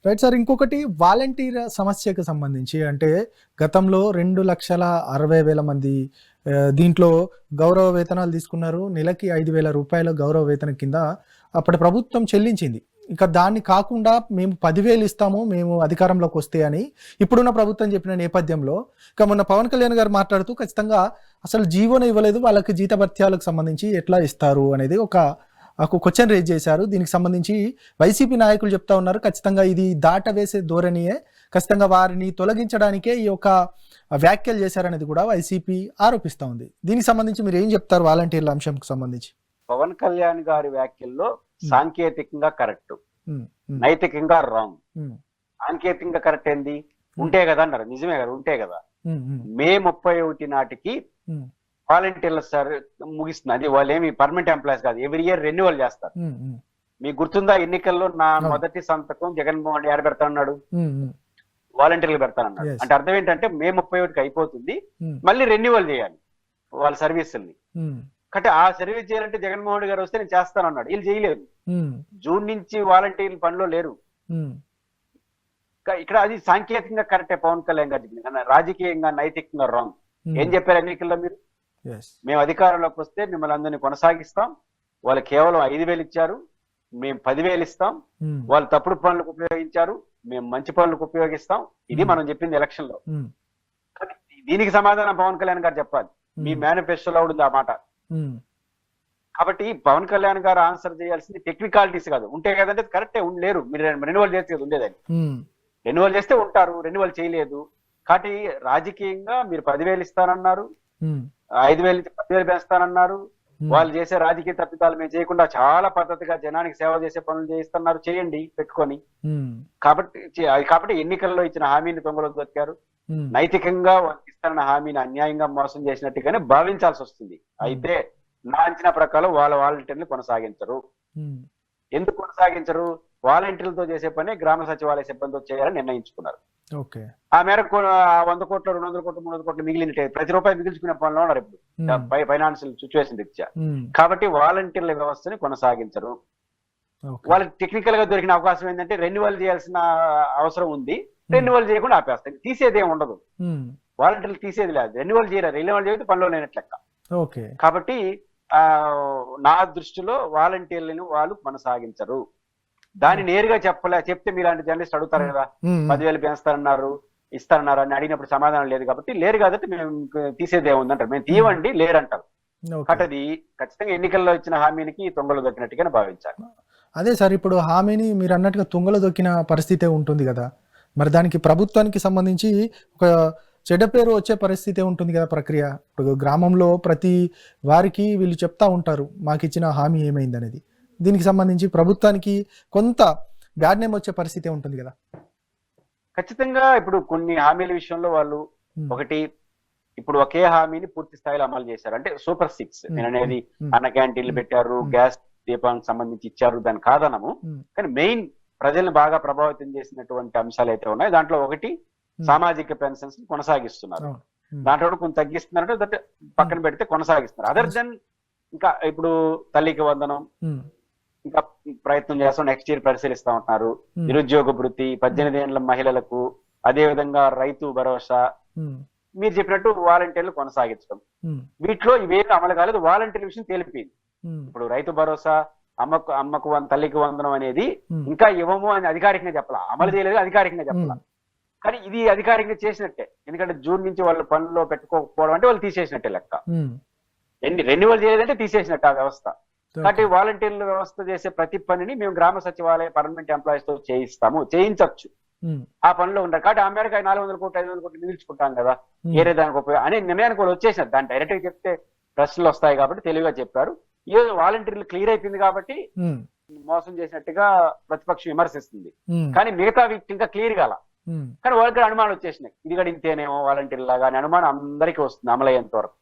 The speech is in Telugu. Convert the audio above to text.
Right sir. ఇంకొకటి వాలంటీర్ సమస్యకు సంబంధించి అంటే గతంలో 2,60,000 మంది దీంట్లో గౌరవ వేతనాలు తీసుకున్నారు. నెలకి 5,000 రూపాయల గౌరవ వేతనం కింద అప్పటి ప్రభుత్వం చెల్లించింది. ఇక దాన్ని కాకుండా మేము 10,000 ఇస్తాము మేము అధికారంలోకి వస్తే అని ఇప్పుడున్న ప్రభుత్వం చెప్పిన నేపథ్యంలో ఇక మొన్న పవన్ కళ్యాణ్ గారు మాట్లాడుతూ ఖచ్చితంగా అసలు జీవోనే ఇవ్వలేదు, వాళ్ళకి జీతభత్యాలకు సంబంధించి ఎట్లా ఇస్తారు అనేది ఒక క్వశ్చన్ రేజ్ చేశారు. దీనికి సంబంధించి వైసీపీ నాయకులు చెప్తా ఉన్నారు ఖచ్చితంగా ఇది దాటవేసే ధోరణియే, ఖచ్చితంగా వారిని తొలగించడానికే ఈ యొక్క వ్యాఖ్యలు చేశారనేది కూడా వైసీపీ ఆరోపిస్తూ ఉంది. దీనికి సంబంధించి మీరు ఏం చెప్తారు వాలంటీర్ల అంశంకు సంబంధించి? పవన్ కళ్యాణ్ గారి వ్యాఖ్యల్లో సాంకేతికంగా కరెక్ట్, నైతికంగా రాంగ్. సాంకేతికంగా కరెక్ట్ ఏంది? ఉంటే కదా అన్నారు, నిజమే కదా, ఉంటే కదా. మే 31 నాటికి వాలంటీర్ల సార్ ముగిస్తుంది. అది వాళ్ళు ఏమి పర్మనెంట్ ఎంప్లాయీస్ కాదు, ఎవ్రీ ఇయర్ రెన్యువల్ చేస్తారు. మీకు గుర్తుందా, ఎన్నికల్లో నా మొదటి సంతకం జగన్మోహన్ రెడ్డి యాడ్ పెడతానన్నాడు, వాలంటీర్లు పెడతానన్నాడు. అంటే అర్థం ఏంటంటే మే 31కి అయిపోతుంది, మళ్ళీ రెన్యువల్ చేయాలి వాళ్ళ సర్వీసుల్ని. అంటే ఆ సర్వీస్ చేయాలంటే జగన్మోహన్ రెడ్డి గారు వస్తే నేను చేస్తానన్నాడు, వీళ్ళు చేయలేదు. జూన్ నుంచి వాలంటీర్లు పనిలో లేరు. ఇక్కడ అది సాంకేతికంగా కరెక్టే పవన్ కళ్యాణ్ గారు, రాజకీయంగా నైతికంగా రాంగ్. ఏం చెప్పారు ఎన్నికల్లో మీరు? మేము అధికారంలోకి వస్తే మిమ్మల్ని అందరినీ కొనసాగిస్తాం, వాళ్ళు కేవలం 5,000 ఇచ్చారు, మేము 10,000 ఇస్తాం, వాళ్ళు తప్పుడు పనులకు ఉపయోగించారు, మేము మంచి పనులకు ఉపయోగిస్తాం. ఇది మనం చెప్పింది ఎలక్షన్ లో. దీనికి సమాధానం పవన్ కళ్యాణ్ గారు చెప్పాలి. మీ మేనిఫెస్టోలో ఉంది ఆ మాట. కాబట్టి పవన్ కళ్యాణ్ గారు ఆన్సర్ చేయాల్సింది టెక్నికాలిటీస్ కాదు. ఉంటే కదంటే కరెక్టే, లేరు, మీరు రెన్యువల్ చేస్తే ఉండేదని. రెన్యువల్ చేస్తే ఉంటారు, రెన్యువల్ చేయలేదు. కాబట్టి రాజకీయంగా మీరు 10,000 ఇస్తానన్నారు, 5,000 నుంచి 10,000 పెంచుతానన్నారు. వాళ్ళు చేసే రాజకీయ తప్పిదాలు మేము చేయకుండా చాలా పద్ధతిగా జనానికి సేవ చేసే పనులు చేయిస్తున్నారు, చేయండి పెట్టుకొని. కాబట్టి ఎన్నికల్లో ఇచ్చిన హామీని తొంగలోకి దొరికారు. నైతికంగా వాళ్ళకి ఇస్తారన్న హామీని అన్యాయంగా మోసం చేసినట్టుగానే భావించాల్సి వస్తుంది. అయితే నా అంచనా ప్రకారం వాళ్ళ వాలంటీర్లు కొనసాగించరు. ఎందుకు కొనసాగించరు? వాలంటీర్లతో చేసే పని గ్రామ సచివాలయ సిబ్బందితో చేయాలని నిర్ణయించుకున్నారు. ఆ మేరకు 100 కోట్లు 200 కోట్లు 300 కోట్లు మిగిలినట్టే ప్రతి రూపాయి మిగిల్చుకునే పనిలో ఉన్నారు ఇప్పుడు ఫైనాన్షియల్ సిచ్యువేషన్ రీత్యా. కాబట్టి వాలంటీర్ల వ్యవస్థని కొనసాగించరు. వాళ్ళకి టెక్నికల్ గా దొరికిన అవకాశం ఏంటంటే రెన్యువల్ చేయాల్సిన అవసరం ఉంది, రెన్యువల్ చేయకుండా ఆపేస్తారు. తీసేది ఏమి ఉండదు, వాలంటీర్లు తీసేది లేదు. రెన్యువల్ చేయలేదు, రెన్యువల్ చేస్తే పనిలో లేనట్లు లెక్క. కాబట్టి నా దృష్టిలో వాలంటీర్లను వాళ్ళు కొనసాగించరు. దాన్ని నేరుగా చెప్తే మీలాంటి జర్నలిస్ట్ అడుగుతారు కదా, 10,000 పెంచుతారన్నారు, ఇస్తారన్నారు అని అడిగినప్పుడు సమాధానం లేదు. కాబట్టి లేరు కాబట్టి మేము తీసేది ఏముందంటారు, మేము తీయవండి లేరంటారు. కాబట్టి అది ఖచ్చితంగా ఎన్నికల్లో ఇచ్చిన హామీనికి తొంగలు దొక్కినట్టుగానే భావించాలి. అదే సార్, ఇప్పుడు హామీని మీరు అన్నట్టుగా తుంగలో దొక్కిన పరిస్థితే ఉంటుంది కదా, మరి దానికి ప్రభుత్వానికి సంబంధించి ఒక చెడ్డ పేరు వచ్చే పరిస్థితే ఉంటుంది కదా ప్రక్రియ. ఇప్పుడు గ్రామంలో ప్రతి వారికి వీళ్ళు చెప్తా ఉంటారు మాకు ఇచ్చిన హామీ ఏమైంది అనేది. దీనికి సంబంధించి ప్రభుత్వానికి కొంత బ్యాడ్ నేమ్ వచ్చే పరిస్థితే ఉంటుంది కదా. ఖచ్చితంగా ఇప్పుడు కొన్ని హామీల విషయంలో వాళ్ళు ఒకటి ఇప్పుడు ఒకే హామీని పూర్తి స్థాయిలో అమలు చేశారు. అంటే సూపర్ 6 నేను అనేది అన్న క్యాంటీన్లు పెట్టారు, గ్యాస్ దీపానికి సంబంధించి ఇచ్చారు, దాని కాదనము. కానీ మెయిన్ ప్రజల్ని బాగా ప్రభావితం చేసినటువంటి అంశాలు అయితే ఉన్నాయి. దాంట్లో ఒకటి సామాజిక పెన్షన్స్ కొనసాగిస్తున్నారు, దాంట్లో కొంచెం తగ్గిస్తున్నారు, దట్ పక్కన పెడితే కొనసాగిస్తున్నారు. అదర్ దెన్ ఇంకా ఇప్పుడు తల్లికి వందనం ఇంకా ప్రయత్నం చేస్తాం, నెక్స్ట్ ఇయర్ పరిశీలిస్తా ఉంటున్నారు. నిరుద్యోగ భృతి 18 ఏళ్ల మహిళలకు, అదే విధంగా రైతు భరోసా, మీరు చెప్పినట్టు వాలంటీర్లు కొనసాగించడం. వీటిలో ఇవేమి అమలు కాలేదు. వాలంటీర్ విషయం తేలిపోయింది. ఇప్పుడు రైతు భరోసా, అమ్మకు తల్లికి వందనం అనేది ఇంకా ఇవ్వము అని అధికారికంగా చెప్పాల, అమలు చేయలేదు అధికారికంగా చెప్పాల. కానీ ఇది అధికారికంగా చేసినట్టే, ఎందుకంటే జూన్ నుంచి వాళ్ళు పనుల్లో పెట్టుకోకపోవడం అంటే వాళ్ళు తీసేసినట్టే లెక్క. రెన్యువల్ చేయలేదంటే తీసేసినట్టు ఆ వ్యవస్థ. కాబట్టి వాలంటీర్ల వ్యవస్థ చేసే ప్రతి పనిని మేము గ్రామ సచివాలయ పర్మనెంట్ ఎంప్లాయీస్ తో చేయించవచ్చు, ఆ పనిలో ఉంటారు. కాబట్టి ఆ మేరకు 400 కోట్లు 500 కోట్లు మిగిల్చుకుంటాం కదా, ఏరే దానికి ఉపయోగం అనే నిర్ణయానికి వాళ్ళు వచ్చేసినారు. దాన్ని డైరెక్ట్ గా చెప్తే ప్రశ్నలు వస్తాయి కాబట్టి తెలివిగా చెప్పారు. ఈ వాలంటీర్లు క్లియర్ అయిపోయింది కాబట్టి మోసం చేసినట్టుగా ప్రతిపక్షం విమర్శిస్తుంది. కానీ మిగతా వీటి ఇంకా క్లియర్ కాల. కానీ వాళ్ళకి అనుమానం వచ్చేసినాయి, ఇది కూడా ఇంతేనేమో వాలంటీర్ లాగా అని అనుమానం అందరికీ వస్తుంది అమలయ్యేంత వరకు.